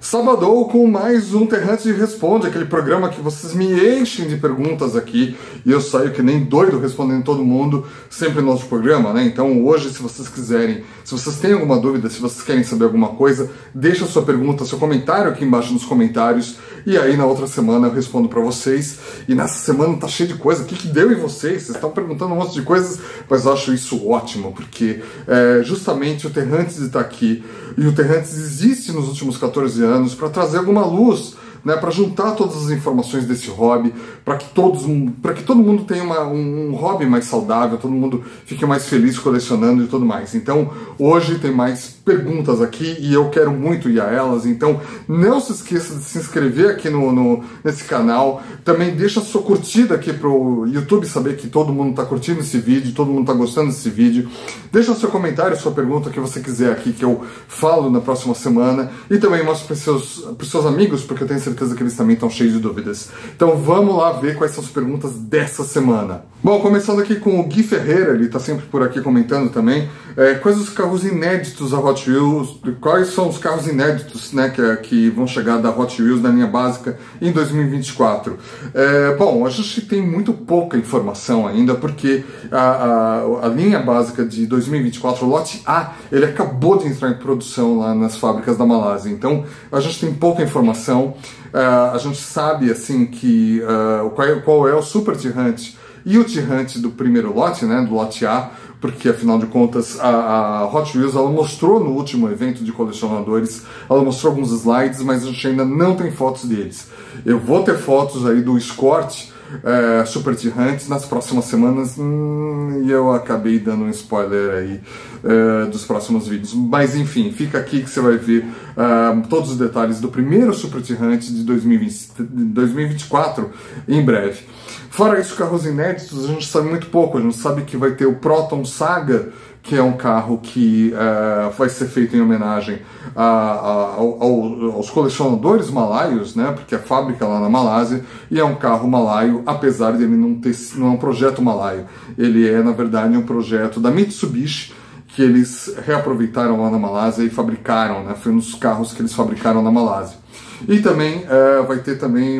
Sabadou com mais um Terrante Responde, aquele programa que vocês me enchem de perguntas aqui e eu saio que nem doido respondendo todo mundo sempre no nosso programa, né? Então hoje, se vocês quiserem, se vocês têm alguma dúvida, se vocês querem saber alguma coisa, deixa sua pergunta, seu comentário aqui embaixo nos comentários e aí na outra semana eu respondo pra vocês. E nessa semana tá cheio de coisa, o que deu em vocês? Vocês estão perguntando um monte de coisas, mas eu acho isso ótimo, porque justamente o Terrantes está aqui e o Terrantes existe nos últimos 14 anos para trazer alguma luz, né, para juntar todas as informações desse hobby, para que todo mundo tenha um hobby mais saudável, todo mundo fique mais feliz colecionando e tudo mais. Então, hoje tem mais perguntas aqui e eu quero muito ir a elas, então não se esqueça de se inscrever aqui nesse canal, também deixa a sua curtida aqui pro YouTube saber que todo mundo está curtindo esse vídeo, todo mundo está gostando desse vídeo, deixa seu comentário, sua pergunta que você quiser aqui que eu falo na próxima semana e também mostre para seus amigos, porque eu tenho certeza que eles também estão cheios de dúvidas. Então vamos lá ver quais são as perguntas dessa semana. Bom, começando aqui com o Gui Ferreira, ele está sempre por aqui comentando também. Quais os carros inéditos da Hot Wheels? Quais são os carros inéditos, né, que vão chegar da Hot Wheels na linha básica em 2024? Bom, a gente tem muito pouca informação ainda, porque a linha básica de 2024, o lote A, ele acabou de entrar em produção lá nas fábricas da Malásia. Então a gente tem pouca informação. A gente sabe assim que qual é o Super Tirante e o Tirante do primeiro lote, né, do lote A, porque afinal de contas a Hot Wheels ela mostrou no último evento de colecionadores, ela mostrou alguns slides, mas a gente ainda não tem fotos deles. Eu vou ter fotos aí do Escort Super Tirante nas próximas semanas e eu acabei dando um spoiler aí dos próximos vídeos, mas enfim, fica aqui que você vai ver todos os detalhes do primeiro Super Tirante de 2024 em breve. Fora isso, carros inéditos, a gente sabe muito pouco. A gente sabe que vai ter o Proton Saga, que é um carro que vai ser feito em homenagem aos colecionadores malaios, né? Porque a fábrica é lá na Malásia e é um carro malaio, apesar de ele não é um projeto malaio. Ele é, na verdade, um projeto da Mitsubishi, que eles reaproveitaram lá na Malásia e fabricaram, né? Foi um dos carros que eles fabricaram na Malásia. E também vai ter também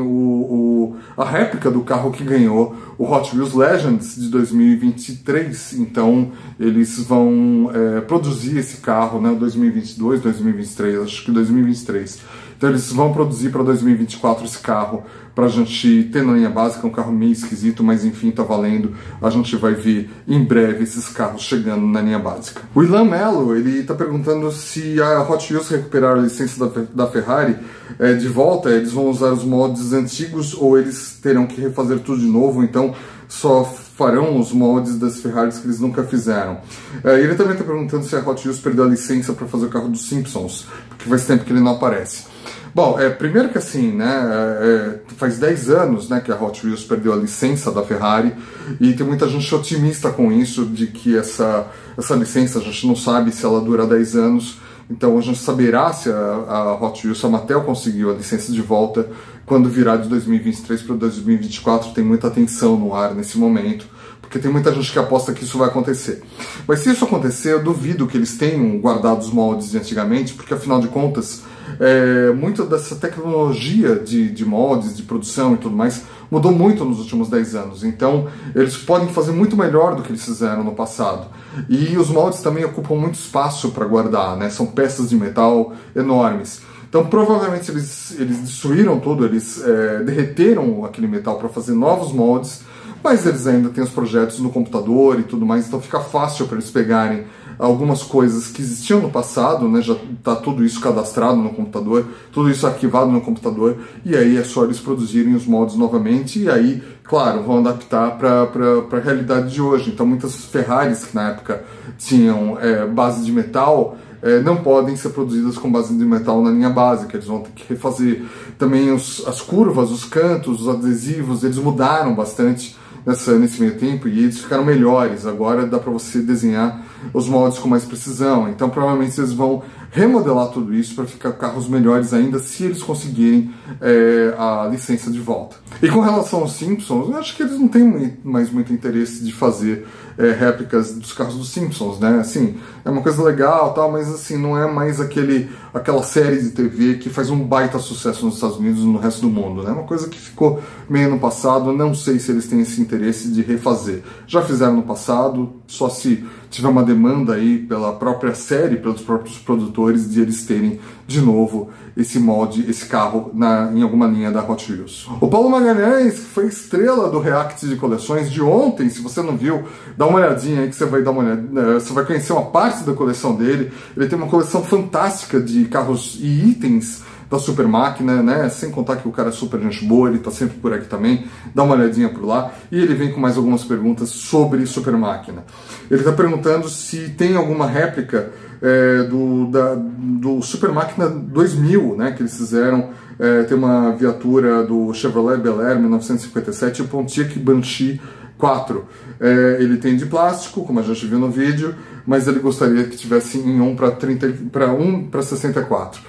a réplica do carro que ganhou o Hot Wheels Legends de 2023. Então eles vão produzir esse carro, né, 2022, 2023, acho que 2023. Então eles vão produzir para 2024 esse carro para a gente ter na linha básica, um carro meio esquisito, mas enfim, tá valendo. A gente vai ver em breve esses carros chegando na linha básica. O Ilan Mello, ele tá perguntando se a Hot Wheels recuperar a licença da Ferrari de volta, eles vão usar os moldes antigos ou eles terão que refazer tudo de novo, então só farão os moldes das Ferraris que eles nunca fizeram. Ele também está perguntando se a Hot Wheels perdeu a licença para fazer o carro dos Simpsons, porque faz tempo que ele não aparece. Bom, primeiro que assim, né, faz 10 anos, né, que a Hot Wheels perdeu a licença da Ferrari e tem muita gente otimista com isso, de que essa licença, a gente não sabe se ela dura 10 anos, então a gente saberá se a Hot Wheels, a Mattel conseguiu a licença de volta quando virar de 2023 para 2024, tem muita tensão no ar nesse momento, porque tem muita gente que aposta que isso vai acontecer. Mas se isso acontecer, eu duvido que eles tenham guardado os moldes de antigamente, porque afinal de contas, muita dessa tecnologia de moldes, de produção e tudo mais, mudou muito nos últimos 10 anos. Então, eles podem fazer muito melhor do que eles fizeram no passado. E os moldes também ocupam muito espaço para guardar, né? São peças de metal enormes. Então, provavelmente, eles destruíram tudo, eles derreteram aquele metal para fazer novos moldes, mas eles ainda têm os projetos no computador e tudo mais, então fica fácil para eles pegarem algumas coisas que existiam no passado, né, já está tudo isso cadastrado no computador, tudo isso arquivado no computador, e aí é só eles produzirem os moldes novamente, e aí, claro, vão adaptar para a realidade de hoje. Então muitas Ferraris que na época tinham base de metal, não podem ser produzidas com base de metal na linha básica, eles vão ter que refazer. Também as curvas, os cantos, os adesivos, eles mudaram bastante nesse meio tempo e eles ficaram melhores. Agora dá para você desenhar os moldes com mais precisão, então provavelmente eles vão remodelar tudo isso para ficar carros melhores ainda, se eles conseguirem a licença de volta. E com relação aos Simpsons, eu acho que eles não têm mais muito interesse de fazer réplicas dos carros dos Simpsons, né? Assim, é uma coisa legal, tal, mas assim, não é mais aquela série de TV que faz um baita sucesso nos Estados Unidos e no resto do mundo, né? Uma coisa que ficou meio no passado, não sei se eles têm esse interesse de refazer. Já fizeram no passado, só se tiver uma demanda aí pela própria série, pelos próprios produtores, de eles terem de novo esse molde, esse carro em alguma linha da Hot Wheels. O Paulo Magalhães, que foi estrela do React de coleções de ontem, se você não viu, dá uma olhadinha aí que você vai dar uma olhada, você vai conhecer uma parte da coleção dele. Ele tem uma coleção fantástica de carros e itens da Super Máquina, né? Sem contar que o cara é super gente boa, ele tá sempre por aqui também, dá uma olhadinha por lá. E ele vem com mais algumas perguntas sobre Super Máquina. Ele tá perguntando se tem alguma réplica do Super Máquina 2000, né? Que eles fizeram. Tem uma viatura do Chevrolet Bel Air 1957, o Pontiac Banshee 4. Ele tem de plástico, como a gente viu no vídeo, mas ele gostaria que tivesse em 1 para 64.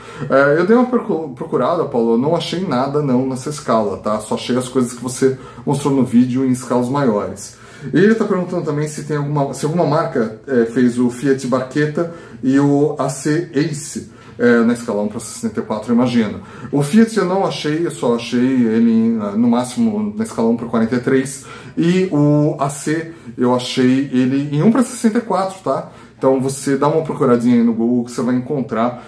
Eu dei uma procurada, Paulo, eu não achei nada não nessa escala, tá? Só achei as coisas que você mostrou no vídeo em escalas maiores. E ele está perguntando também se alguma marca fez o Fiat Barchetta e o AC Ace na escala 1 para 64, eu imagino. O Fiat eu não achei, eu só achei ele no máximo na escala 1 para 43, e o AC eu achei ele em 1 para 64, tá? Então você dá uma procuradinha aí no Google que você vai encontrar,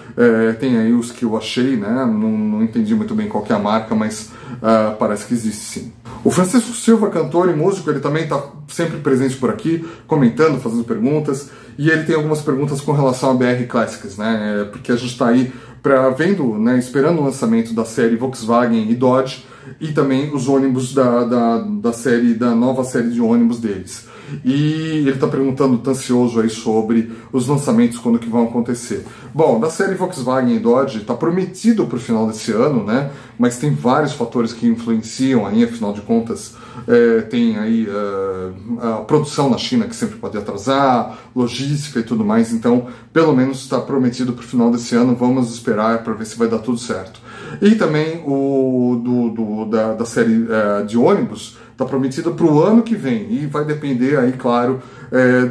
tem aí os que eu achei, né? Não entendi muito bem qual que é a marca, mas parece que existe sim. O Francisco Silva, cantor e músico, ele também está sempre presente por aqui, comentando, fazendo perguntas, e ele tem algumas perguntas com relação a BR Classics, né? Porque a gente está aí esperando o lançamento da série Volkswagen e Dodge, e também os ônibus da nova série de ônibus deles. E ele está perguntando, tá ansioso aí sobre os lançamentos, quando que vão acontecer. Bom, da série Volkswagen e Dodge está prometido para o final desse ano, né? Mas tem vários fatores que influenciam aí, afinal de contas, tem aí a produção na China que sempre pode atrasar, logística e tudo mais. Então, pelo menos está prometido para o final desse ano. Vamos esperar para ver se vai dar tudo certo. E também da série de ônibus está prometida para o ano que vem, e vai depender aí, claro,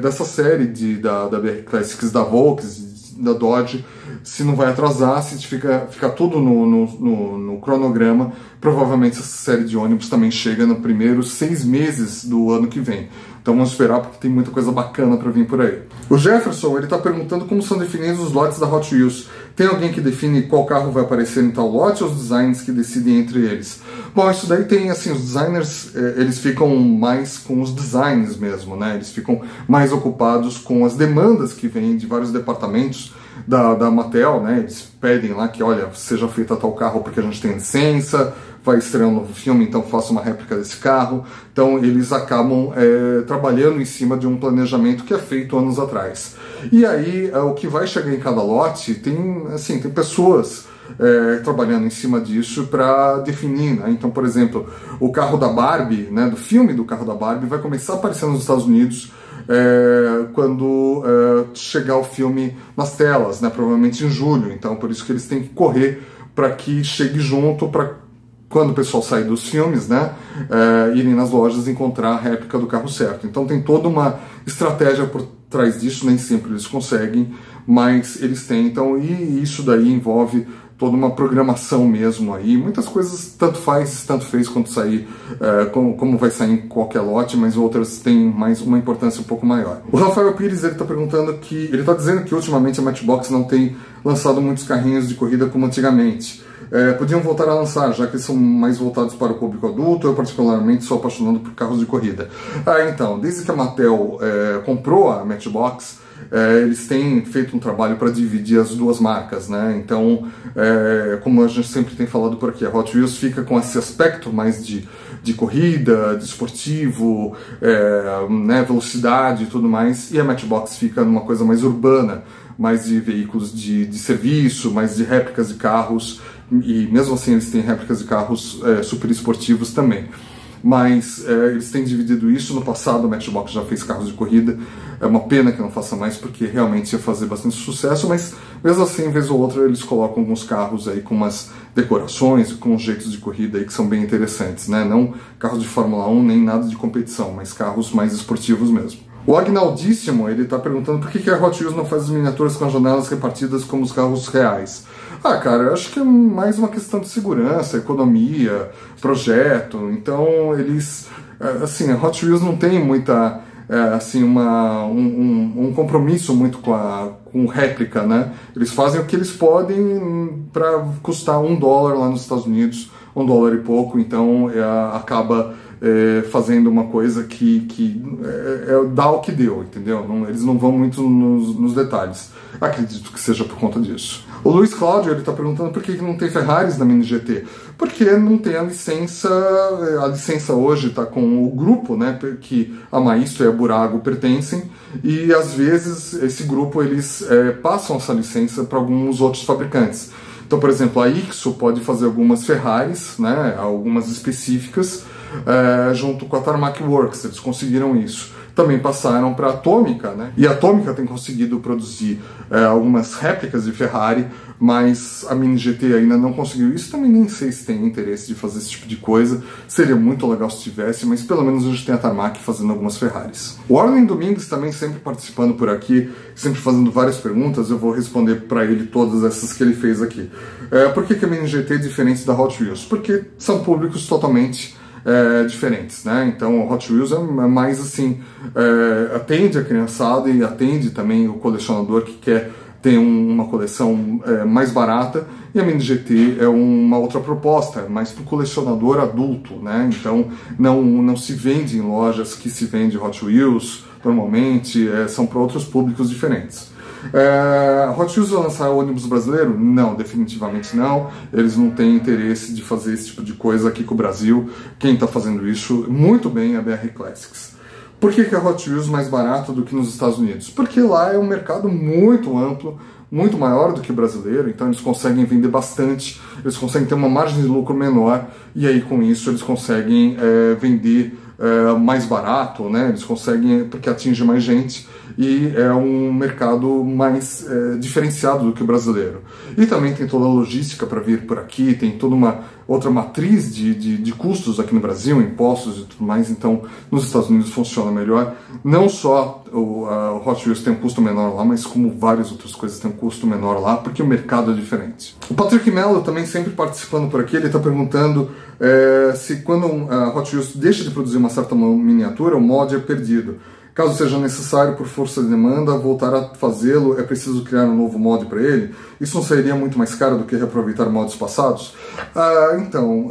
dessa série da BR Classics, da Volks, da Dodge, se não vai atrasar, se ficar tudo no cronograma. Provavelmente essa série de ônibus também chega nos primeiros 6 meses do ano que vem. Então vamos esperar, porque tem muita coisa bacana para vir por aí. O Jefferson, ele está perguntando como são definidos os lotes da Hot Wheels. Tem alguém que define qual carro vai aparecer em tal lote, ou os designers que decidem entre eles? Bom, isso daí tem, assim, os designers, eles ficam mais com os designs mesmo, né? Eles ficam mais ocupados com as demandas que vêm de vários departamentos da Mattel, né? Eles pedem lá que, olha, seja feita tal carro porque a gente tem licença, vai estrear um novo filme, então faça uma réplica desse carro. Então eles acabam trabalhando em cima de um planejamento que é feito anos atrás. E aí o que vai chegar em cada lote tem pessoas trabalhando em cima disso para definir, né? Então, por exemplo, o carro da Barbie, né, do filme do carro da Barbie, vai começar a aparecer nos Estados Unidos quando chegar o filme nas telas, né, provavelmente em julho. Então, por isso que eles têm que correr para que chegue junto, para quando o pessoal sair dos filmes, né, irem nas lojas encontrar a réplica do carro certo. Então tem toda uma estratégia por trás disso, nem sempre eles conseguem, mas eles tentam, e isso daí envolve toda uma programação mesmo aí. Muitas coisas tanto fez quanto sair, como vai sair em qualquer lote, mas outras têm mais uma importância um pouco maior. O Rafael Pires, ele está perguntando ele está dizendo que ultimamente a Matchbox não tem lançado muitos carrinhos de corrida como antigamente. Podiam voltar a lançar, já que eles são mais voltados para o público adulto. Eu particularmente sou apaixonado por carros de corrida. Então, desde que a Mattel comprou a Matchbox, eles têm feito um trabalho para dividir as duas marcas, né? Então, como a gente sempre tem falado por aqui, a Hot Wheels fica com esse aspecto mais de corrida, de esportivo, né, velocidade e tudo mais, e a Matchbox fica numa coisa mais urbana, mais de veículos de serviço, mais de réplicas de carros, e mesmo assim eles têm réplicas de carros super esportivos também. mas eles têm dividido isso. No passado a Matchbox já fez carros de corrida, é uma pena que não faça mais, porque realmente ia fazer bastante sucesso, mas mesmo assim, vez ou outra, eles colocam alguns carros aí com umas decorações, com jeitos de corrida aí que são bem interessantes, né? Não carros de Fórmula 1, nem nada de competição, mas carros mais esportivos mesmo. O Agnaldíssimo, ele está perguntando por que a Hot Wheels não faz as miniaturas com as janelas repartidas como os carros reais. Ah, cara, eu acho que é mais uma questão de segurança, economia, projeto. Então, eles... Assim, a Hot Wheels não tem muita... assim, um compromisso muito com réplica, né? Eles fazem o que eles podem para custar $1 lá nos Estados Unidos, $1 e pouco, então acaba fazendo uma coisa que dá o que deu, entendeu? Eles não vão muito nos detalhes. Acredito que seja por conta disso. O Luiz Cláudio, ele está perguntando por que não tem Ferraris na Mini GT. Porque não tem a licença hoje está com o grupo, né, que a Maisto e a Burago pertencem, e às vezes esse grupo eles passam essa licença para alguns outros fabricantes. Então, por exemplo, a Ixo pode fazer algumas Ferraris, né, algumas específicas, junto com a Tarmac Works, eles conseguiram isso. Também passaram para a Atômica, né? E a Atômica tem conseguido produzir algumas réplicas de Ferrari, mas a Mini GT ainda não conseguiu isso. Também nem sei se tem interesse de fazer esse tipo de coisa. Seria muito legal se tivesse, mas pelo menos a gente tem a Tarmac fazendo algumas Ferraris. O Arlen Domingues também sempre participando por aqui, sempre fazendo várias perguntas. Eu vou responder para ele todas essas que ele fez aqui. Por que a Mini GT é diferente da Hot Wheels? Porque são públicos totalmente diferentes, né? Então o Hot Wheels é mais assim, atende a criançada e atende também o colecionador que quer ter uma coleção mais barata, e a Mini GT é uma outra proposta, mais para o colecionador adulto, né? Então não se vende em lojas que se vende Hot Wheels normalmente, são para outros públicos diferentes. Hot Wheels vai lançar o ônibus brasileiro? Não, definitivamente não. Eles não têm interesse de fazer esse tipo de coisa aqui com o Brasil. Quem está fazendo isso muito bem é a BR Classics. Por que a Hot Wheels é mais barato do que nos Estados Unidos? Porque lá é um mercado muito amplo, muito maior do que o brasileiro, então eles conseguem vender bastante, eles conseguem ter uma margem de lucro menor, e aí com isso eles conseguem vender mais barato, né? Eles conseguem, porque atinge mais gente, e é um mercado mais diferenciado do que o brasileiro. E também tem toda a logística para vir por aqui, tem toda uma outra matriz de custos aqui no Brasil, impostos e tudo mais, então nos Estados Unidos funciona melhor. Não só o Hot Wheels tem um custo menor lá, mas como várias outras coisas tem um custo menor lá, porque o mercado é diferente. O Patrick Mello também sempre participando por aqui, ele está perguntando se quando a Hot Wheels deixa de produzir uma certa miniatura, o mod é perdido. Caso seja necessário, por força de demanda, voltar a fazê-lo, é preciso criar um novo mod para ele? Isso não seria muito mais caro do que reaproveitar mods passados? Então,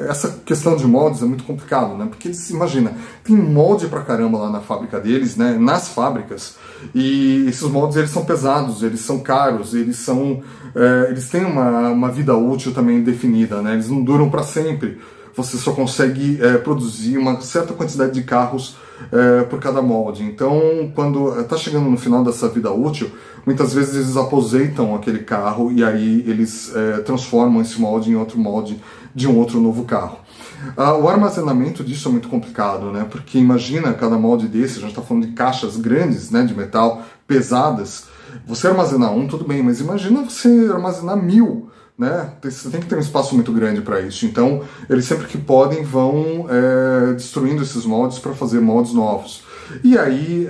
essa questão de mods é muito complicado, né? Porque eles, imagina, tem mod pra caramba lá na fábrica deles, né? Nas fábricas, e esses mods eles são pesados, eles são caros, eles têm uma vida útil também definida, né? Eles não duram para sempre. Você só consegue produzir uma certa quantidade de carros por cada molde. Então, quando está chegando no final dessa vida útil, muitas vezes eles aposentam aquele carro e aí eles transformam esse molde em outro molde de um outro novo carro. O armazenamento disso é muito complicado, né? Porque imagina cada molde desse, a gente está falando de caixas grandes, né, de metal, pesadas. Você armazenar um, tudo bem, mas imagina você armazenar 1000. Né? Você tem que ter um espaço muito grande para isso, então eles sempre que podem vão destruindo esses moldes para fazer moldes novos. E aí,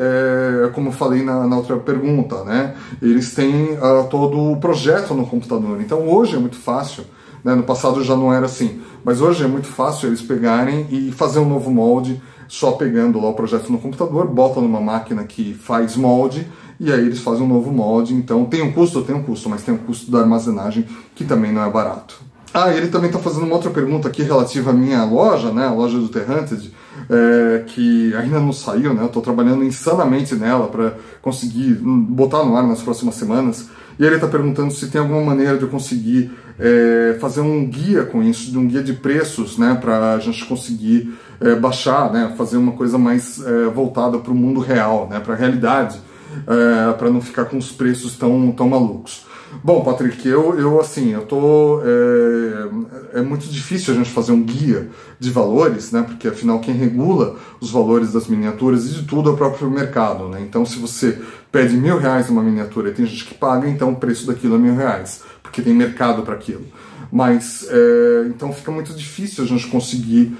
como eu falei na outra pergunta, né? Eles têm todo o projeto no computador, então hoje é muito fácil, né? No passado já não era assim, mas hoje é muito fácil eles pegarem e fazer um novo molde só pegando lá o projeto no computador, botam numa máquina que faz molde, e aí eles fazem um novo molde. Então tem um custo, mas tem um custo da armazenagem que também não é barato. Ele também está fazendo uma outra pergunta aqui relativa à minha loja, né, a loja do The Hunted, que ainda não saiu, né, eu estou trabalhando insanamente nela para conseguir botar no ar nas próximas semanas, e ele está perguntando se tem alguma maneira de eu conseguir fazer um guia com isso, um guia de preços, né, para a gente conseguir baixar, né, fazer uma coisa mais voltada para o mundo real, né, para a realidade. para não ficar com os preços tão malucos. Bom, Patrick, é muito difícil a gente fazer um guia de valores, né? Porque afinal quem regula os valores das miniaturas e de tudo é o próprio mercado, né? Então se você pede R$1.000 numa miniatura e tem gente que paga, então o preço daquilo é R$1.000, porque tem mercado para aquilo. Mas, então fica muito difícil a gente conseguir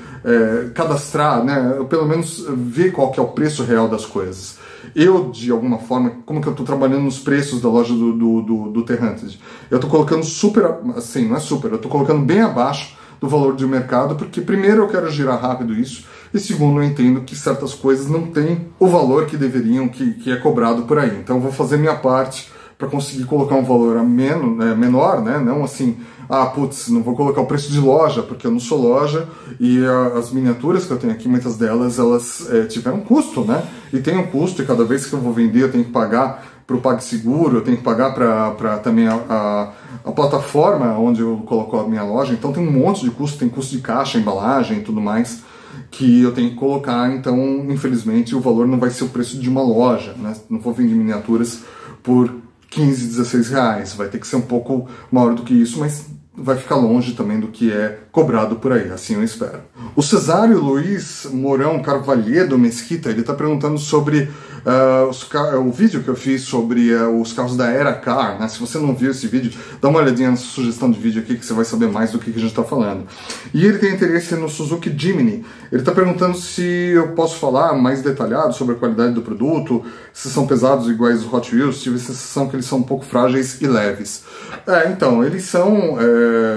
cadastrar, né? Ou pelo menos ver qual que é o preço real das coisas. Eu, de alguma forma, como que eu estou trabalhando nos preços da loja do Terranted? Eu estou colocando super, assim, não é super, eu estou colocando bem abaixo do valor de mercado, porque primeiro eu quero girar rápido isso, e segundo eu entendo que certas coisas não têm o valor que deveriam, que é cobrado por aí. Então eu vou fazer minha parte para conseguir colocar um valor menor, né? Não assim, putz, não vou colocar o preço de loja, porque eu não sou loja, e as miniaturas que eu tenho aqui, muitas delas, elas tiveram custo, né? E tem um custo, e cada vez que eu vou vender eu tenho que pagar para o PagSeguro, eu tenho que pagar para também a plataforma onde eu coloco a minha loja, então tem um monte de custo, tem custo de caixa, embalagem e tudo mais, que eu tenho que colocar, então infelizmente o valor não vai ser o preço de uma loja, né? Não vou vender miniaturas por 15, 16 reais, vai ter que ser um pouco maior do que isso, mas vai ficar longe também do que é cobrado por aí, assim eu espero. O Cesário Luiz Mourão Carvalhedo Mesquita, ele está perguntando sobre o vídeo que eu fiz sobre os carros da Era Car, né? Se você não viu esse vídeo, dá uma olhadinha na sugestão de vídeo aqui que você vai saber mais do que a gente está falando. E ele tem interesse no Suzuki Jimny. Ele está perguntando se eu posso falar mais detalhado sobre a qualidade do produto, se são pesados iguais os Hot Wheels. Tive a sensação que eles são um pouco frágeis e leves. Então, eles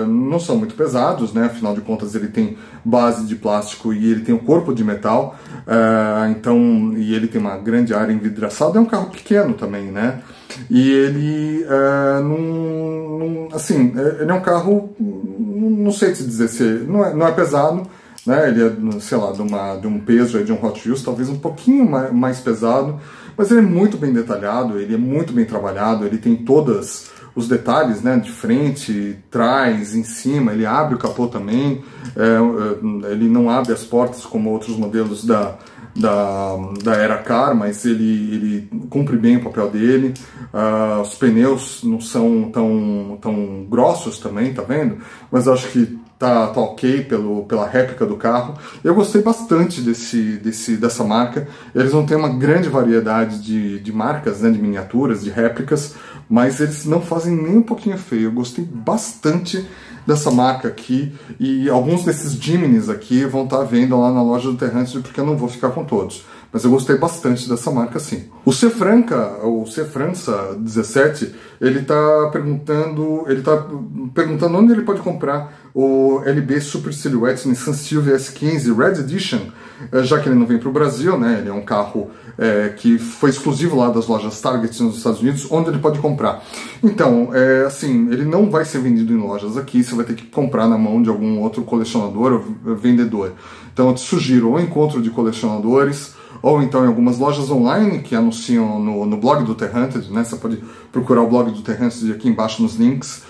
não são muito pesados, né? Afinal de contas ele tem base de plástico e ele tem um corpo de metal, e ele tem uma grande área envidraçada. É um carro pequeno também, né? E ele ele é um carro, não sei te dizer se não é pesado, né? Ele é, sei lá, de um peso de um Hot Wheels, talvez um pouquinho mais pesado, mas ele é muito bem detalhado, ele é muito bem trabalhado, ele tem todos os detalhes, né, de frente, trás, em cima, ele abre o capô também, ele não abre as portas como outros modelos da Era Car, mas ele cumpre bem o papel dele. Os pneus não são tão grossos também, tá vendo? Mas eu acho que tá ok pela réplica do carro. Eu gostei bastante dessa marca. Eles não têm uma grande variedade de marcas, né, de miniaturas, de réplicas, mas eles não fazem nem um pouquinho feio. Eu gostei bastante dessa marca aqui, e alguns desses Jimnys aqui vão estar à venda lá na loja do Terranted, porque eu não vou ficar com todos. Mas eu gostei bastante dessa marca, sim. O Cfrança 17, ele está perguntando onde ele pode comprar o LB Super Silhouette Nissan Silvia S15 Red Edition, já que ele não vem para o Brasil, né? Ele é um carro que foi exclusivo lá das lojas Target nos Estados Unidos, onde ele pode comprar. Então, ele não vai ser vendido em lojas aqui, você vai ter que comprar na mão de algum outro colecionador ou vendedor. Então eu te sugiro o encontro de colecionadores, ou então em algumas lojas online que anunciam no blog do Terranted, né? Você pode procurar o blog do Terranted aqui embaixo nos links.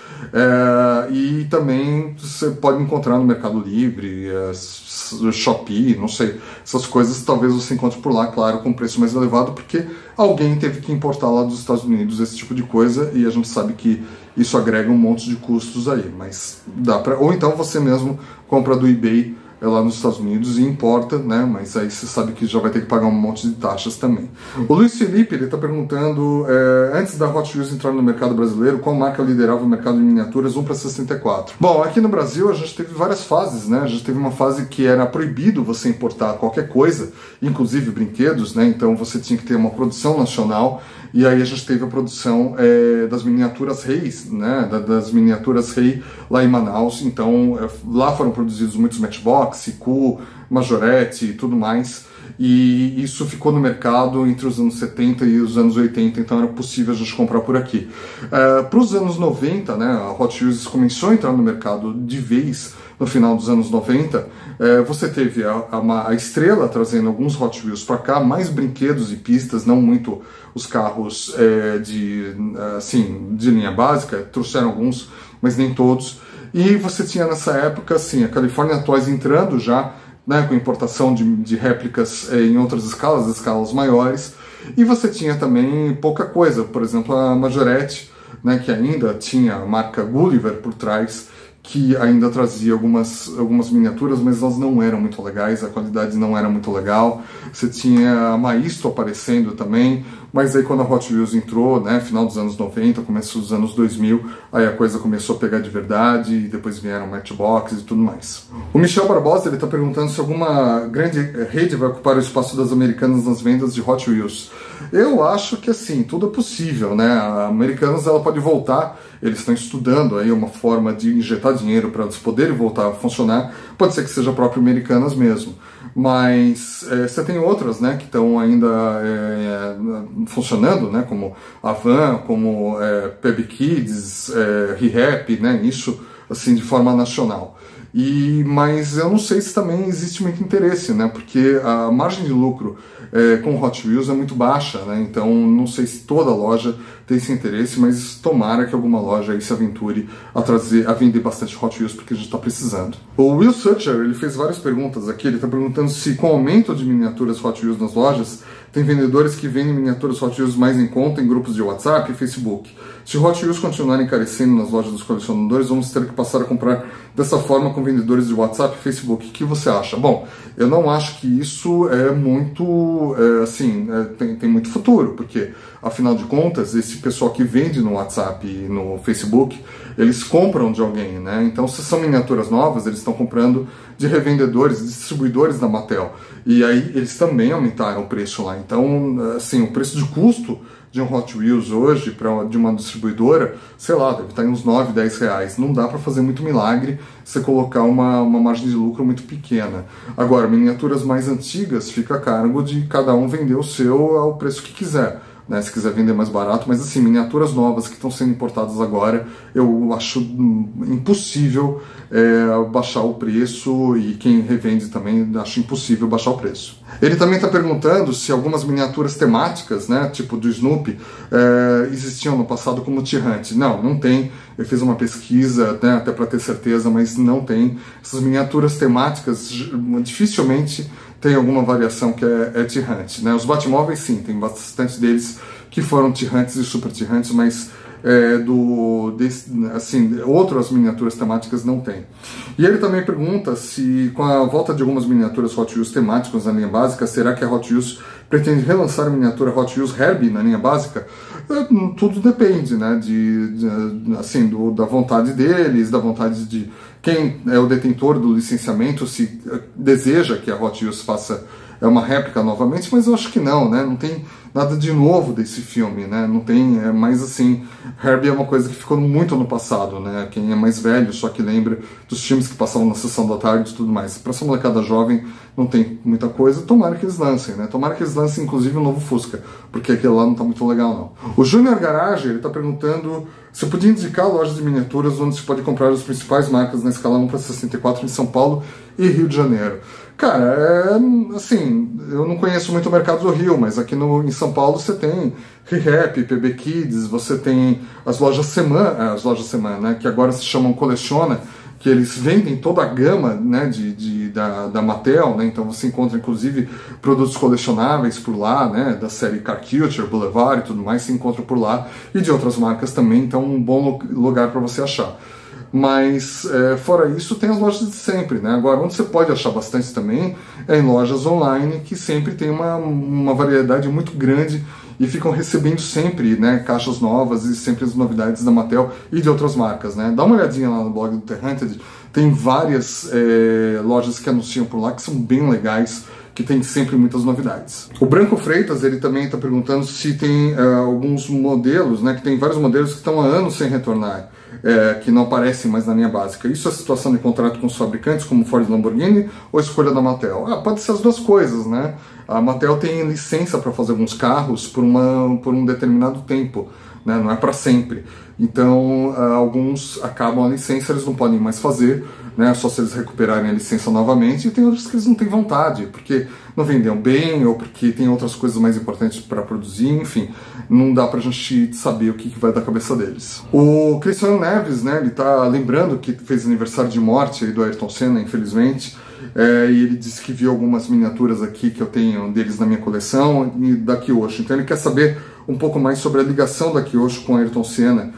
E também você pode encontrar no Mercado Livre, Shopee, não sei, essas coisas talvez você encontre por lá, claro, com preço mais elevado, porque alguém teve que importar lá dos Estados Unidos esse tipo de coisa, e a gente sabe que isso agrega um monte de custos aí, mas dá pra... Ou então você mesmo compra do eBay lá nos Estados Unidos e importa, né? Mas aí você sabe que já vai ter que pagar um monte de taxas também. O Luiz Felipe, ele está perguntando, antes da Hot Wheels entrar no mercado brasileiro, qual marca liderava o mercado de miniaturas 1/64? Bom, aqui no Brasil a gente teve várias fases, né? A gente teve uma fase que era proibido você importar qualquer coisa, inclusive brinquedos, né? Então você tinha que ter uma produção nacional, e aí a gente teve a produção das miniaturas Reis, né? Das miniaturas Rei lá em Manaus. Então lá foram produzidos muitos Matchbox, Siku, Majorette e tudo mais, e isso ficou no mercado entre os anos 70 e os anos 80, então era possível a gente comprar por aqui. Para os anos 90, né, a Hot Wheels começou a entrar no mercado de vez no final dos anos 90, você teve a Estrela trazendo alguns Hot Wheels para cá, mais brinquedos e pistas, não muito os carros de linha básica, trouxeram alguns, mas nem todos. E você tinha nessa época, assim, a California Toys entrando já, né, com importação de réplicas em outras escalas maiores, E você tinha também pouca coisa, por exemplo, a Majorette, né, que ainda tinha a marca Gulliver por trás, que ainda trazia algumas miniaturas, mas elas não eram muito legais, a qualidade não era muito legal. Você tinha a Maisto aparecendo também, mas aí quando a Hot Wheels entrou, né, final dos anos 90, começo dos anos 2000, aí a coisa começou a pegar de verdade, e depois vieram Matchbox e tudo mais. O Michel Barbosa está perguntando se alguma grande rede vai ocupar o espaço das Americanas nas vendas de Hot Wheels. Eu acho que assim, tudo é possível, né? A Americanas ela pode voltar, eles estão estudando aí uma forma de injetar dinheiro para eles poderem voltar a funcionar, pode ser que seja a própria Americanas mesmo. Mas você tem outras, né, que estão ainda funcionando, né, como a Van, como PB Kids, ReHap, né, isso assim de forma nacional. Mas eu não sei se também existe muito interesse, né, porque a margem de lucro com Hot Wheels é muito baixa, né, então não sei se toda loja tem esse interesse, mas tomara que alguma loja aí se aventure a vender bastante Hot Wheels, porque a gente está precisando. O Will Sutcher, ele fez várias perguntas aqui, ele está perguntando se com o aumento de miniaturas Hot Wheels nas lojas, tem vendedores que vendem miniaturas Hot Wheels mais em conta em grupos de WhatsApp e Facebook. Se Hot Wheels continuarem encarecendo nas lojas dos colecionadores, vamos ter que passar a comprar dessa forma com vendedores de WhatsApp e Facebook. O que você acha? Bom, eu não acho que isso é muito, tem muito futuro, porque, afinal de contas, esse pessoal que vende no WhatsApp e no Facebook, eles compram de alguém, né? Então, se são miniaturas novas, eles estão comprando de revendedores, distribuidores da Mattel. E aí, eles também aumentaram o preço lá. Então, assim, o preço de custo de um Hot Wheels hoje, de uma distribuidora, sei lá, deve estar em uns 9, 10 reais. Não dá para fazer muito milagre você colocar uma margem de lucro muito pequena. Agora, miniaturas mais antigas, fica a cargo de cada um vender o seu ao preço que quiser. Né, se quiser vender mais barato, mas assim, miniaturas novas que estão sendo importadas agora, eu acho impossível baixar o preço, e quem revende também acho impossível baixar o preço. Ele também está perguntando se algumas miniaturas temáticas, né, tipo do Snoopy, existiam no passado como T-Hunt. Não tem. Eu fiz uma pesquisa, né, até para ter certeza, mas não tem. Essas miniaturas temáticas dificilmente tem alguma variação que é T-Hunt, né? Os Batmóveis, sim, tem bastante deles que foram T-Hunts e Super T-Hunts, mas outras miniaturas temáticas não tem. E ele também pergunta se, com a volta de algumas miniaturas Hot Wheels temáticas na linha básica, será que a Hot Wheels pretende relançar a miniatura Hot Wheels Herbie na linha básica? Tudo depende, né, da vontade deles, da vontade de quem é o detentor do licenciamento, se deseja que a Hot Wheels faça uma réplica novamente, mas eu acho que não, né? Não tem nada de novo desse filme, né? Não tem, mais assim, Herbie é uma coisa que ficou muito no passado, né? Quem é mais velho só que lembra dos filmes que passavam na sessão da tarde e tudo mais. Para essa molecada jovem não tem muita coisa, tomara que eles lancem, né? Tomara que eles lancem inclusive o novo Fusca, porque aquele lá não tá muito legal não. O Júnior Garage, ele tá perguntando se eu podia indicar lojas de miniaturas onde se pode comprar as principais marcas na escala 1/64 em São Paulo e Rio de Janeiro. Cara, assim, eu não conheço muito o mercado do Rio, mas aqui em São Paulo você tem ReHap, PB Kids, você tem as lojas Semana, né, que agora se chamam Coleciona, que eles vendem toda a gama, né, da Mattel, né, então você encontra inclusive produtos colecionáveis por lá, né, da série Car Culture, Boulevard e tudo mais, se encontra por lá, e de outras marcas também, então um bom lugar para você achar. Mas, fora isso, tem as lojas de sempre, né? Agora, onde você pode achar bastante também é em lojas online, que sempre tem uma variedade muito grande e ficam recebendo sempre, né, caixas novas e sempre as novidades da Mattel e de outras marcas, né? Dá uma olhadinha lá no blog do The Hunted, tem várias lojas que anunciam por lá que são bem legais, que tem sempre muitas novidades. O Branco Freitas, ele também está perguntando se tem alguns modelos, né, que tem vários modelos que estão há anos sem retornar, que não aparecem mais na linha básica. Isso é situação de contrato com os fabricantes, como Ford e Lamborghini, ou escolha da Mattel? Pode ser as duas coisas, né? A Mattel tem licença para fazer alguns carros por um determinado tempo, né? Não é para sempre. Então, alguns acabam a licença, eles não podem mais fazer, né? Só se eles recuperarem a licença novamente, e tem outros que eles não têm vontade, porque não venderam bem, ou porque tem outras coisas mais importantes para produzir, enfim, não dá pra gente saber o que vai da cabeça deles. O Cristiano Neves, né, ele tá lembrando que fez aniversário de morte aí do Ayrton Senna, infelizmente, e ele disse que viu algumas miniaturas aqui que eu tenho deles na minha coleção e da Kyosho. Então ele quer saber um pouco mais sobre a ligação da Kyosho com Ayrton Senna,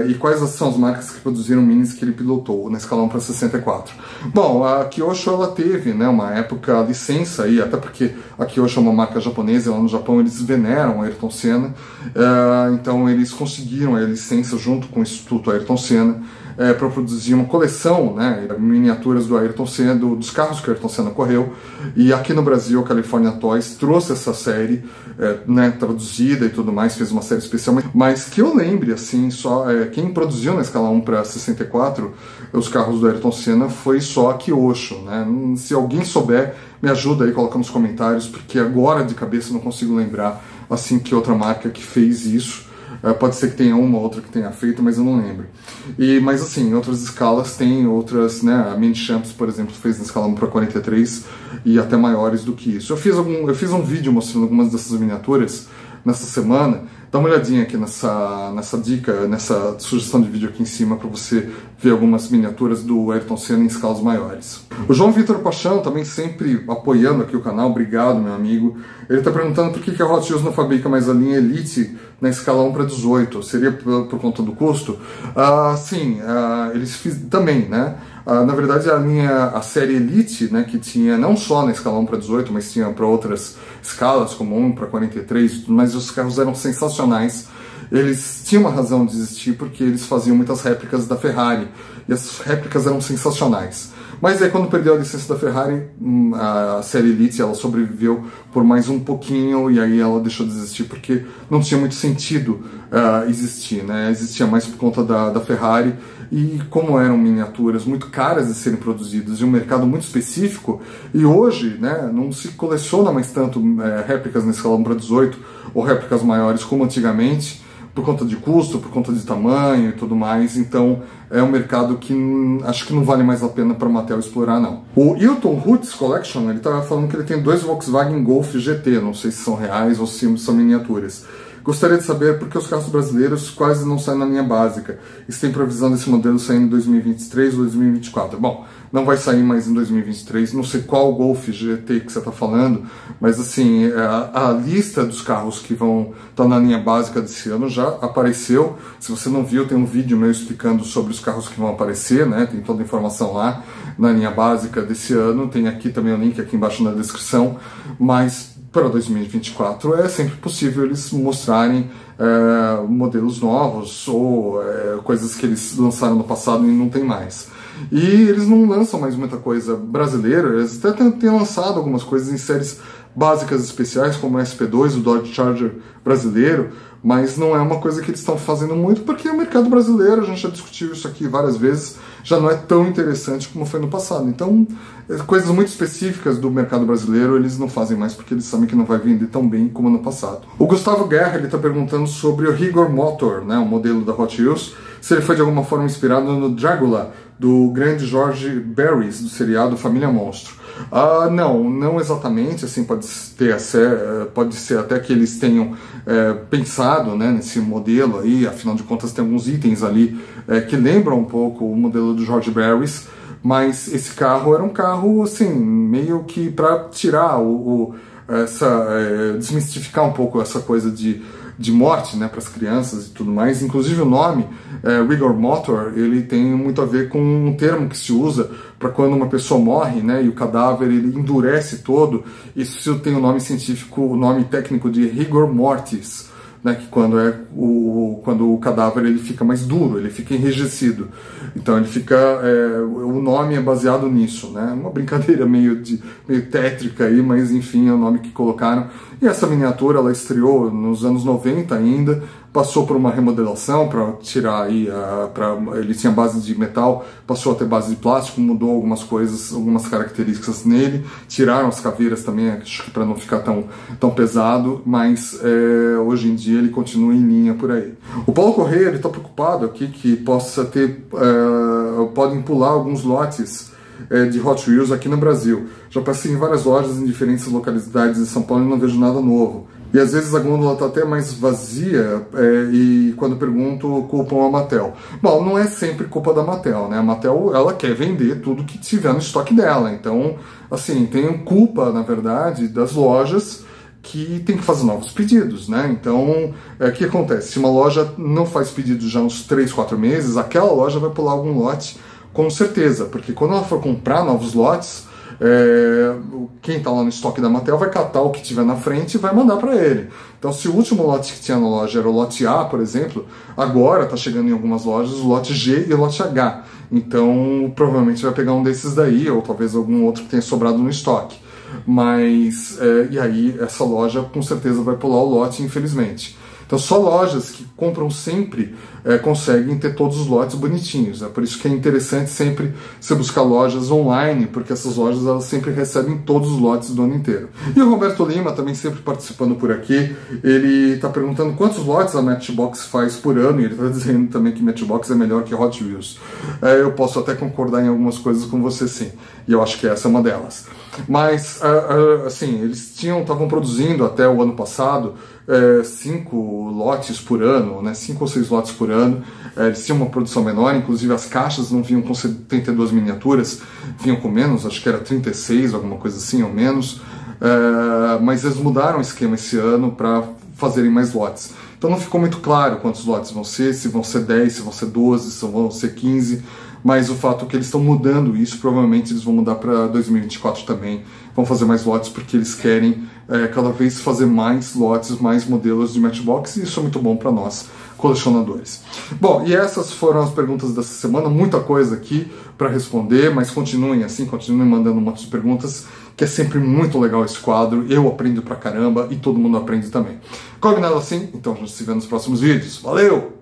e quais são as marcas que produziram minis que ele pilotou na escala 1/64. Bom, a Kyosho ela teve, né, uma época licença aí, até porque a Kyosho é uma marca japonesa, lá no Japão eles veneram Ayrton Senna, então eles conseguiram a licença junto com o Instituto Ayrton Senna para produzir uma coleção, né, miniaturas do Ayrton Senna, dos carros que o Ayrton Senna correu, e aqui no Brasil a California Toys trouxe essa série, né, traduzida e tudo mais, fez uma série especial, mas que eu lembre, assim, só quem produziu na escala 1/64 os carros do Ayrton Senna foi só a Kyosho, né? Se alguém souber, me ajuda aí, coloca nos comentários, porque agora de cabeça não consigo lembrar assim que outra marca que fez isso. Pode ser que tenha uma ou outra que tenha feito, mas eu não lembro. Mas assim, em outras escalas tem outras, né? A Mini Champs, por exemplo, fez na escala 1/43 e até maiores do que isso. Eu fiz um vídeo mostrando algumas dessas miniaturas nessa semana. Dá uma olhadinha aqui nessa dica, nessa sugestão de vídeo aqui em cima para você ver algumas miniaturas do Ayrton Senna em escalas maiores. O João Vitor Paixão também sempre apoiando aqui o canal, obrigado meu amigo. Ele está perguntando por que a Hot Wheels não fabrica mais a linha Elite na escala 1/18, seria por conta do custo? Sim, eles também, né? Na verdade, a série Elite, né, que tinha não só na escala 1/18, mas tinha para outras escalas, como 1/43, mas os carros eram sensacionais. Eles tinham uma razão de existir porque eles faziam muitas réplicas da Ferrari, e as réplicas eram sensacionais. Mas aí quando perdeu a licença da Ferrari, a série Elite ela sobreviveu por mais um pouquinho, e aí ela deixou de existir porque não tinha muito sentido existir, né? Existia mais por conta da Ferrari, e como eram miniaturas muito caras de serem produzidas e um mercado muito específico, e hoje, né, não se coleciona mais tanto réplicas na escala 1/18 ou réplicas maiores como antigamente, por conta de custo, por conta de tamanho e tudo mais. Então é um mercado que acho que não vale mais a pena para a Mattel explorar, não. O Hilton Roots Collection, ele estava falando que ele tem 2 Volkswagen Golf GT, não sei se são reais ou se são miniaturas. Gostaria de saber por que os carros brasileiros quase não saem na linha básica. E se tem previsão desse modelo sair em 2023 ou 2024? Bom, não vai sair mais em 2023, não sei qual Golf GT que você está falando, mas assim, a lista dos carros que vão estar na linha básica desse ano já apareceu. Se você não viu, tem um vídeo meu explicando sobre os carros que vão aparecer, né? Tem toda a informação lá na linha básica desse ano, tem aqui também o link aqui embaixo na descrição, mas para 2024 é sempre possível eles mostrarem modelos novos ou coisas que eles lançaram no passado e não tem mais. E eles não lançam mais muita coisa brasileira, eles até têm lançado algumas coisas em séries básicas especiais, como o SP2, o Dodge Charger brasileiro, mas não é uma coisa que eles estão fazendo muito, porque o mercado brasileiro, a gente já discutiu isso aqui várias vezes, já não é tão interessante como foi no passado. Então, coisas muito específicas do mercado brasileiro eles não fazem mais, porque eles sabem que não vai vender tão bem como no passado. O Gustavo Guerra está perguntando sobre o Rigor Motor, né, o modelo da Hot Wheels, se ele foi de alguma forma inspirado no Dragula, do grande George Barris, do seriado Família Monstro. Não exatamente, assim, pode ser até que eles tenham pensado, né, nesse modelo aí, afinal de contas tem alguns itens ali que lembram um pouco o modelo do George Barris, mas esse carro era um carro, assim, meio que para tirar desmistificar um pouco essa coisa de morte, né, para as crianças e tudo mais. Inclusive o nome Rigor Motor, ele tem muito a ver com um termo que se usa para quando uma pessoa morre, né, e o cadáver ele endurece todo. Isso tem o nome científico, o nome técnico de rigor mortis, né, que quando o cadáver ele fica mais duro, ele fica enrijecido. Então ele fica, o nome é baseado nisso, né? Uma brincadeira meio tétrica aí, mas enfim, é o nome que colocaram. E essa miniatura ela estreou nos anos 90 ainda, passou por uma remodelação para tirar aí, ele tinha base de metal, passou a ter base de plástico, mudou algumas coisas, algumas características nele, tiraram as caveiras também, acho que para não ficar tão pesado, mas hoje em dia ele continua em linha por aí. O Paulo Correia, ele está preocupado aqui que possa ter, podem pular alguns lotes de Hot Wheels aqui no Brasil. Já passei em várias lojas em diferentes localidades de São Paulo e não vejo nada novo. E às vezes a gôndola está até mais vazia e quando pergunto, culpam a Mattel. Bom, não é sempre culpa da Mattel, né? A Mattel, ela quer vender tudo que tiver no estoque dela. Então, assim, tem culpa, na verdade, das lojas que tem que fazer novos pedidos, né? Então, o que acontece? Se uma loja não faz pedidos já uns 3, 4 meses, aquela loja vai pular algum lote com certeza, porque quando ela for comprar novos lotes, quem está lá no estoque da Mattel vai catar o que tiver na frente e vai mandar para ele. Então, se o último lote que tinha na loja era o lote A, por exemplo, agora está chegando em algumas lojas o lote G e o lote H. Então, provavelmente vai pegar um desses daí, ou talvez algum outro que tenha sobrado no estoque. Mas, e aí, essa loja com certeza vai pular o lote, infelizmente. Então, só lojas que compram sempre conseguem ter todos os lotes bonitinhos. É por isso que é interessante sempre você buscar lojas online, porque essas lojas elas sempre recebem todos os lotes do ano inteiro. E o Roberto Lima, também sempre participando por aqui, ele está perguntando quantos lotes a Matchbox faz por ano, e ele está dizendo também que Matchbox é melhor que Hot Wheels. Eu posso até concordar em algumas coisas com você, sim, e eu acho que essa é uma delas. Mas, assim, eles estavam produzindo até o ano passado 5 lotes por ano, né? 5 ou 6 lotes por ano. Eles tinham uma produção menor, inclusive as caixas não vinham com 72 miniaturas, vinham com menos, acho que era 36, alguma coisa assim, ou menos. Mas eles mudaram o esquema esse ano para fazerem mais lotes. Então não ficou muito claro quantos lotes vão ser, se vão ser 10, se vão ser 12, se vão ser 15, mas o fato é que eles estão mudando isso, provavelmente eles vão mudar para 2024 também, vão fazer mais lotes porque eles querem cada vez fazer mais lotes, mais modelos de Matchbox, e isso é muito bom para nós, colecionadores. Bom, e essas foram as perguntas dessa semana, muita coisa aqui para responder, mas continuem assim, continuem mandando um monte de perguntas, que é sempre muito legal esse quadro, eu aprendo pra caramba e todo mundo aprende também. Combinado assim? Então a gente se vê nos próximos vídeos. Valeu!